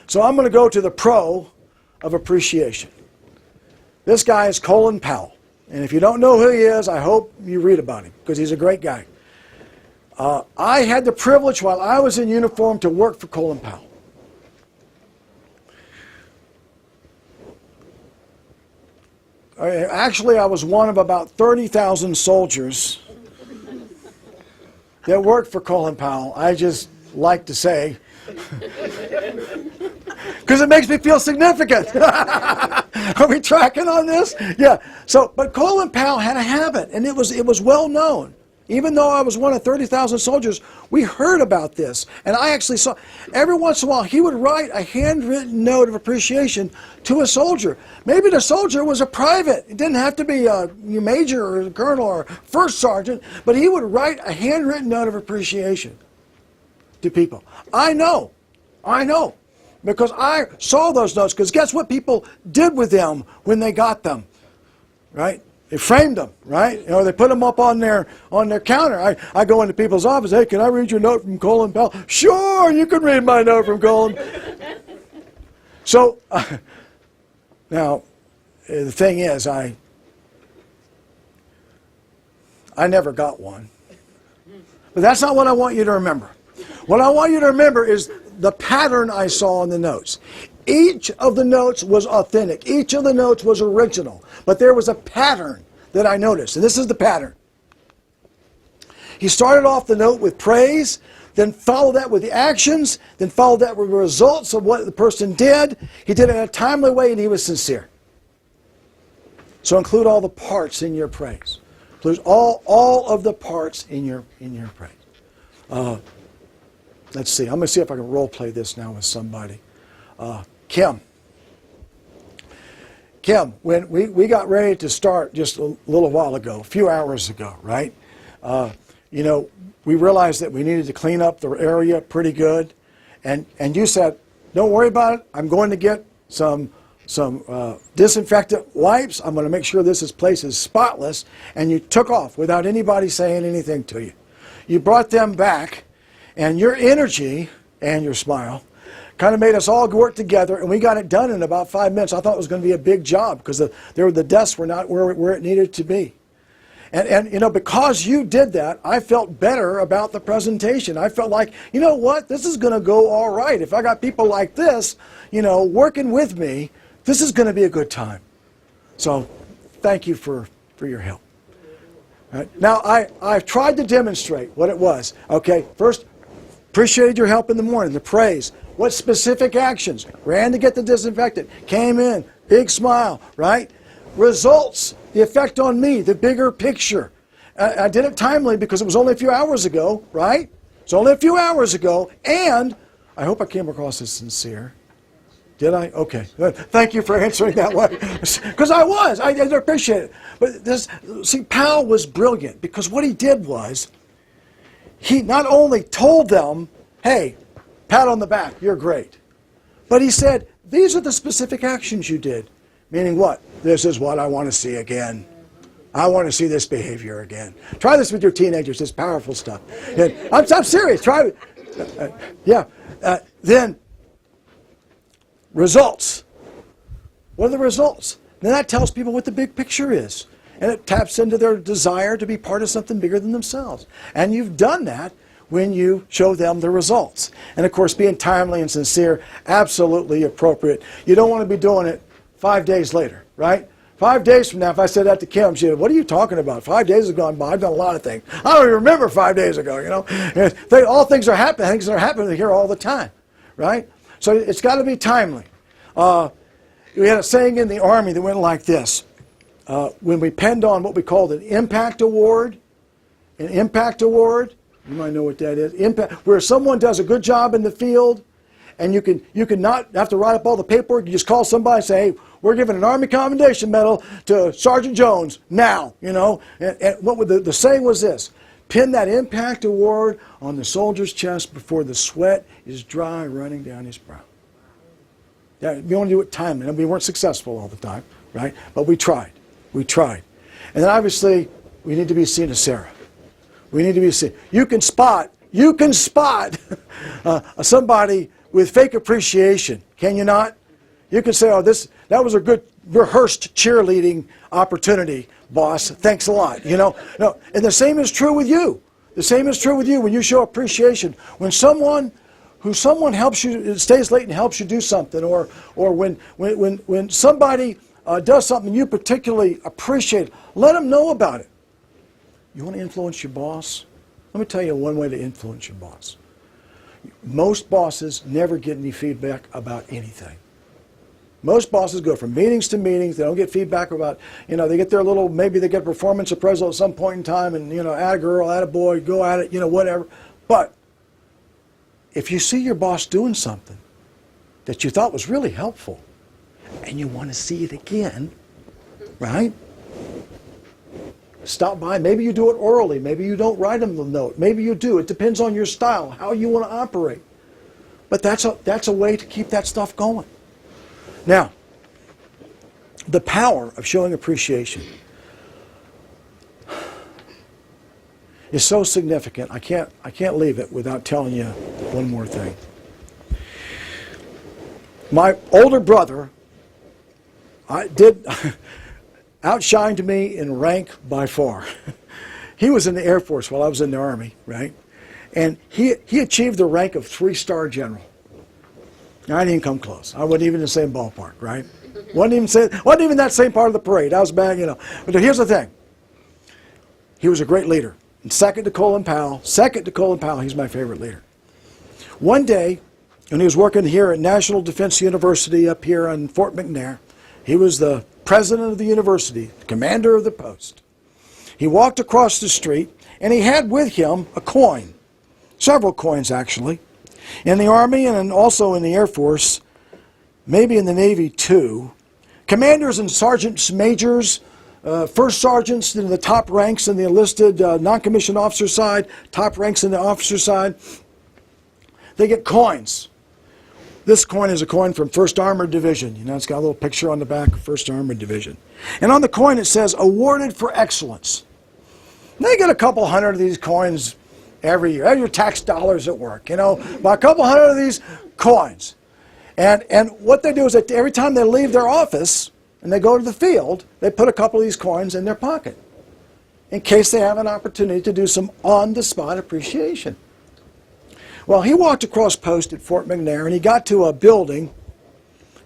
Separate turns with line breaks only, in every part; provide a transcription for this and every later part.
So I'm going to go to the pro of appreciation. This guy is Colin Powell. And if you don't know who he is, I hope you read about him, because he's a great guy. I had the privilege while I was in uniform to work for Colin Powell. Actually, I was one of about 30,000 soldiers that worked for Colin Powell. I just like to say, because it makes me feel significant. Are we tracking on this? Yeah. So, but Colin Powell had a habit, and it was well known. Even though I was one of 30,000 soldiers, we heard about this. And I actually saw, every once in a while, he would write a handwritten note of appreciation to a soldier. Maybe the soldier was a private. It didn't have to be a major or a colonel or first sergeant, but he would write a handwritten note of appreciation to people. I know, because I saw those notes, because guess what people did with them when they got them, right? They framed them, right? You know, they put them up on their counter. I go into people's office. Hey, can I read your note from Colin Powell? Sure, you can read my note from Colin. So now the thing is, I never got one. But that's not what I want you to remember. What I want you to remember is the pattern I saw in the notes. Each of the notes was authentic. Each of the notes was original. But there was a pattern that I noticed. And this is the pattern. He started off the note with praise, then followed that with the actions, then followed that with the results of what the person did. He did it in a timely way, and he was sincere. So include all the parts in your praise. Include all of the parts in your praise. Let's see. I'm going to see if I can role play this now with somebody. Kim, when we got ready to start just a little while ago, a few hours ago, right? You know, we realized that we needed to clean up the area pretty good. And you said, don't worry about it. I'm going to get some disinfectant wipes. I'm going to make sure this place is spotless. And you took off without anybody saying anything to you. You brought them back, and your energy and your smile kind of made us all work together, and we got it done in about 5 minutes. I thought it was going to be a big job because the desks were not where it needed to be. And you know, because you did that, I felt better about the presentation. I felt like, you know what, this is going to go all right. If I got people like this, you know, working with me, this is going to be a good time. So thank you for your help. Right. Now, I've tried to demonstrate what it was. Okay, first, appreciated your help in the morning, the praise. What specific actions? Ran to get the disinfectant, came in, big smile, right? Results, the effect on me, the bigger picture. I did it timely because it was only a few hours ago, right? It's only a few hours ago, and I hope I came across as sincere. Did I? Okay, good. Thank you for answering that way. Because I did appreciate it. But see, Powell was brilliant because what he did was, he not only told them, hey, pat on the back, you're great. But he said, these are the specific actions you did. Meaning what? This is what I want to see again. I want to see this behavior again. Try this with your teenagers, this powerful stuff. I'm serious, try it. Then, results. What are the results? Then that tells people what the big picture is. And it taps into their desire to be part of something bigger than themselves. And you've done that when you show them the results. And of course, being timely and sincere, absolutely appropriate. You don't want to be doing it 5 days later, right? 5 days from now, if I said that to Kim, she said, what are you talking about? 5 days have gone by. I've done a lot of things. I don't even remember 5 days ago, you know. All things are happening. Things are happening here all the time, right? So it's got to be timely. We had a saying in the Army that went like this. When we penned on what we called an impact award, you might know what that is. Impact, where someone does a good job in the field, and you can not have to write up all the paperwork. You just call somebody and say, hey, we're giving an Army Commendation Medal to Sergeant Jones now, you know. And what the saying was this: pin that impact award on the soldier's chest before the sweat is dry running down his brow. Yeah, you want to do it timely. And we weren't successful all the time, right? But we tried. We tried. And then obviously, we need to be seen as Sarah. We need to be seen. You can spot somebody with fake appreciation, can you not? You can say, oh, that was a good rehearsed cheerleading opportunity, boss. Thanks a lot. You know, no, and the same is true with you. The same is true with you when you show appreciation. When someone helps you, stays late and helps you do something, or when somebody does something you particularly appreciate, let them know about it. You want to influence your boss? Let me tell you one way to influence your boss. Most bosses never get any feedback about anything. Most bosses go from meetings to meetings. They don't get feedback about, they get their little, maybe they get a performance appraisal at some point in time and, add a girl, add a boy, go at it, whatever. But if you see your boss doing something that you thought was really helpful and you want to see it again, right? Stop by. Maybe you do it orally. Maybe you don't write them the note. Maybe you do. It depends on your style, how you want to operate. But that's a way to keep that stuff going. Now, the power of showing appreciation is so significant. I can't leave it without telling you one more thing. My older brother outshined me in rank by far. He was in the Air Force while I was in the Army, right? And he achieved the rank of 3-star general. I didn't come close. I wasn't even in the same ballpark, right? Wasn't even that same part of the parade. I was back, But here's the thing. He was a great leader. And second to Colin Powell, he's my favorite leader. One day, when he was working here at National Defense University up here on Fort McNair, he was the president of the university, the commander of the post. He walked across the street, and he had with him a coin, several coins actually. In the Army and also in the Air Force, maybe in the Navy too, commanders and sergeants majors, first sergeants in the top ranks in the enlisted non-commissioned officer side, top ranks in the officer side, they get coins. This coin is a coin from 1st Armored Division. It's got a little picture on the back of 1st Armored Division. And on the coin it says, awarded for excellence. They get a couple hundred of these coins every year. Have your tax dollars at work, buy a couple hundred of these coins. And what they do is that every time they leave their office and they go to the field, they put a couple of these coins in their pocket in case they have an opportunity to do some on-the-spot appreciation. Well, he walked across post at Fort McNair and he got to a building,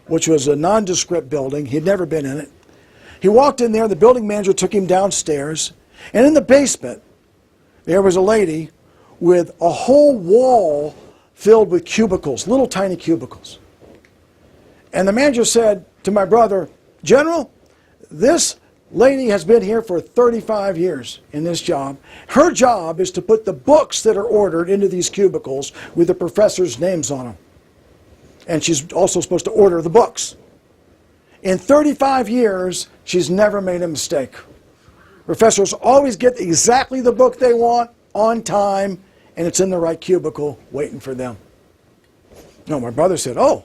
which was a nondescript building. He'd never been in it. He walked in there, the building manager took him downstairs, and in the basement there was a lady with a whole wall filled with cubicles, little tiny cubicles. And the manager said to my brother, General, this lady has been here for 35 years in this job. Her job is to put the books that are ordered into these cubicles with the professors' names on them. And she's also supposed to order the books. In 35 years, she's never made a mistake. Professors always get exactly the book they want on time, and it's in the right cubicle waiting for them. No, my brother said, oh,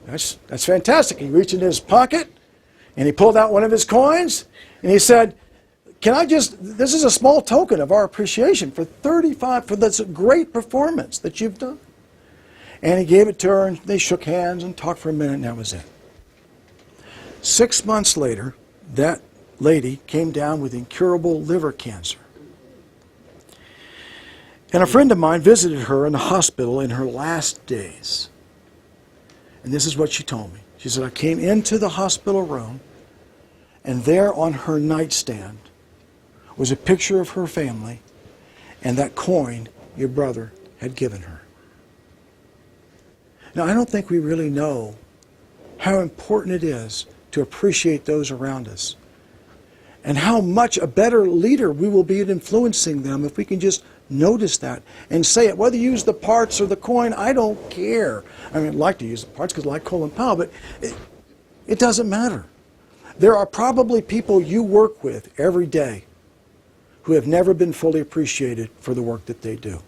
that's fantastic. He reached into his pocket and he pulled out one of his coins and he said, this is a small token of our appreciation for this great performance that you've done. And he gave it to her and they shook hands and talked for a minute and that was it. 6 months later, that lady came down with incurable liver cancer. And a friend of mine visited her in the hospital in her last days. And this is what she told me. She said, I came into the hospital room, and there on her nightstand was a picture of her family and that coin your brother had given her. Now, I don't think we really know how important it is to appreciate those around us and how much a better leader we will be at influencing them if we can just notice that and say it. Whether you use the parts or the coin, I don't care. I mean, I'd like to use the parts because I like Colin Powell, but it doesn't matter. There are probably people you work with every day who have never been fully appreciated for the work that they do.